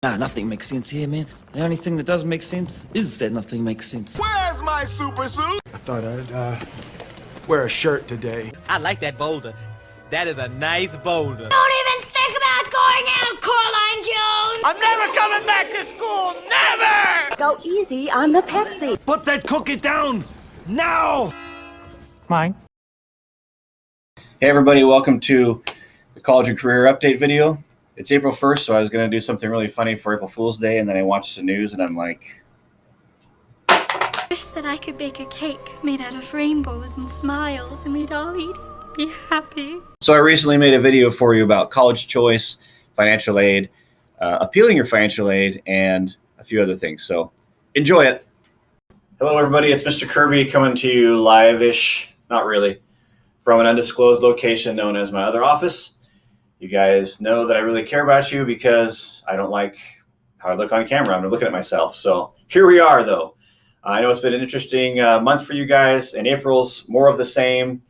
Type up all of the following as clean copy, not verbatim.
Nah, nothing makes sense here, man. The only thing that does make sense is that nothing makes sense. Where's my super suit? I thought I'd wear a shirt today. I like that boulder. That is a nice boulder. Don't even think about going out, Coraline Jones! I'm never coming back to school! Never! Go easy on the Pepsi. Put that cookie down now! Mine. Hey everybody, welcome to the College and Career Update video. It's April 1st, so I was going to do something really funny for April Fool's Day, and then I watched the news and I'm like... I wish that I could bake a cake made out of rainbows and smiles and we'd all eat it, be happy. So I recently made a video for you about college choice, financial aid, appealing your financial aid, and a few other things. So enjoy it. Hello everybody, it's Mr. Kirby coming to you live-ish, not really, from an undisclosed location known as my other office. You guys know that I really care about you because I don't like how I look on camera. I'm looking at myself. So here we are, though. I know it's been an interesting month for you guys, and April's more of the same.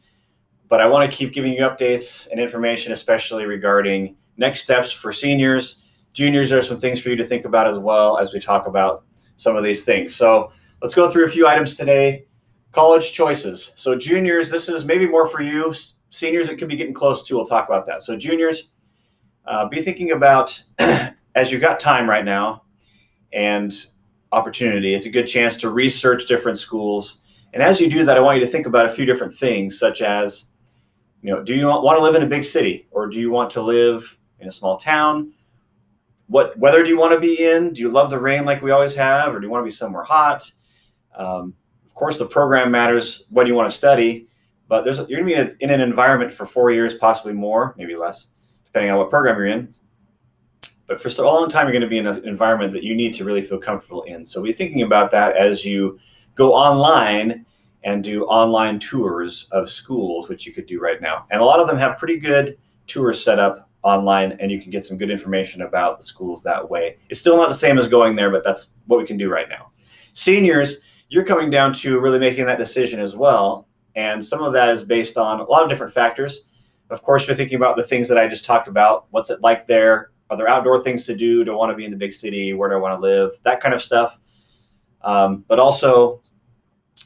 But I want to keep giving you updates and information, especially regarding next steps for seniors. Juniors, there are some things for you to think about as well as we talk about some of these things. So let's go through a few items today. College choices. So juniors, this is maybe more for you. Seniors, it could be getting close to. We'll talk about that. So juniors, be thinking about, as you've got time right now and opportunity, it's a good chance to research different schools. And as you do that, I want you to think about a few different things, such as, do you want to live in a big city, or do you want to live in a small town? What weather do you want to be in? Do you love the rain like we always have, or do you want to be somewhere hot? Of course, the program matters. What do you want to study? But you're going to be in an environment for 4 years, possibly more, maybe less, depending on what program you're in. But for a long time, you're going to be in an environment that you need to really feel comfortable in. So be thinking about that as you go online and do online tours of schools, which you could do right now. And a lot of them have pretty good tours set up online, and you can get some good information about the schools that way. It's still not the same as going there, but that's what we can do right now. Seniors, you're coming down to really making that decision as well. And some of that is based on a lot of different factors. Of course, you're thinking about the things that I just talked about. What's it like there? Are there outdoor things to do? Do I want to be in the big city? Where do I want to live? That kind of stuff. But also,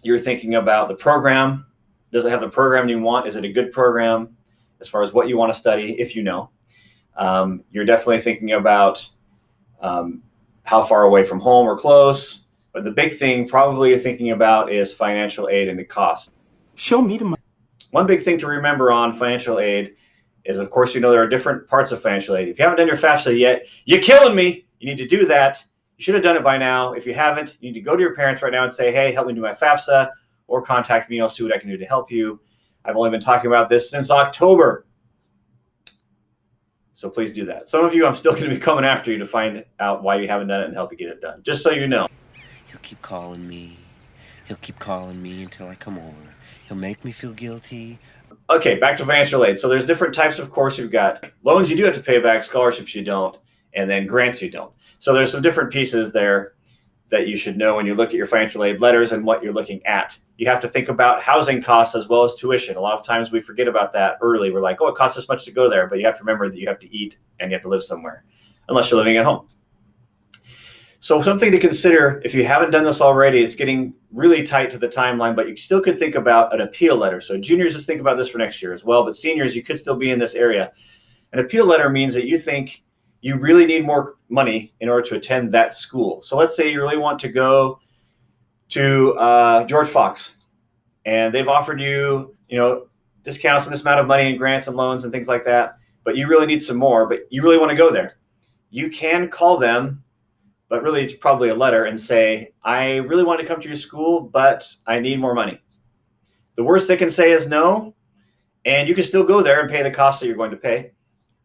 you're thinking about the program. Does it have the program you want? Is it a good program as far as what you want to study, if you know? You're definitely thinking about how far away from home or close. But the big thing probably you're thinking about is financial aid and the cost. Show me the money. One big thing to remember on financial aid is, of course, there are different parts of financial aid. If you haven't done your FAFSA yet, you're killing me. You need to do that. You should have done it by now. If you haven't, you need to go to your parents right now and say, hey, help me do my FAFSA, or contact me. I'll see what I can do to help you. I've only been talking about this since October. So please do that. Some of you, I'm still going to be coming after you to find out why you haven't done it and help you get it done, just so you know. He'll keep calling me. He'll keep calling me until I come over. He'll make me feel guilty. Okay, back to financial aid. So there's different types, of course. You've got loans you do have to pay back, scholarships you don't, and then grants you don't. So there's some different pieces there that you should know when you look at your financial aid letters and what you're looking at. You have to think about housing costs as well as tuition. A lot of times we forget about that early. We're like, oh, it costs this much to go there. But you have to remember that you have to eat and you have to live somewhere, unless you're living at home. So something to consider, if you haven't done this already, it's getting really tight to the timeline, but you still could think about an appeal letter. So juniors, just think about this for next year as well, but seniors, you could still be in this area. An appeal letter means that you think you really need more money in order to attend that school. So let's say you really want to go to George Fox, and they've offered you, discounts and this amount of money and grants and loans and things like that, but you really need some more, but you really want to go there. You can call them, but really it's probably a letter, and say, I really want to come to your school, but I need more money. The worst they can say is no, and you can still go there and pay the cost that you're going to pay.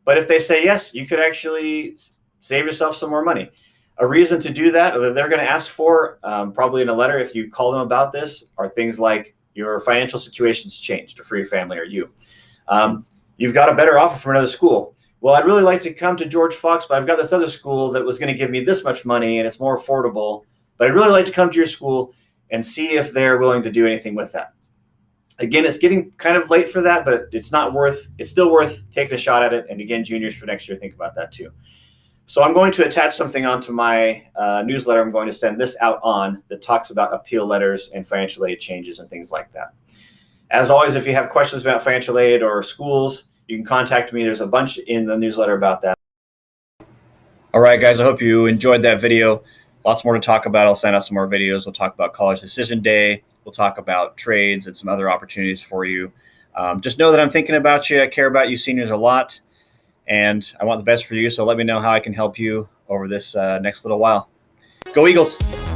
But if they say yes, you could actually save yourself some more money. A reason to do that, or that they're going to ask for, probably in a letter if you call them about this, are things like your financial situation's changed for your family or you. You've got a better offer from another school. Well, I'd really like to come to George Fox, but I've got this other school that was going to give me this much money and it's more affordable. But I'd really like to come to your school and see if they're willing to do anything with that. Again, it's getting kind of late for that, but it's still worth taking a shot at it. And again, juniors for next year, think about that too. So I'm going to attach something onto my newsletter. I'm going to send this out on that talks about appeal letters and financial aid changes and things like that. As always, if you have questions about financial aid or schools, you can contact me. There's a bunch in the newsletter about that. All right, guys, I hope you enjoyed that video. Lots more to talk about. I'll send out some more videos. We'll talk about College Decision Day. We'll talk about trades and some other opportunities for you. Just know that I'm thinking about you. I care about you seniors a lot, and I want the best for you. So let me know how I can help you over this next little while. Go Eagles!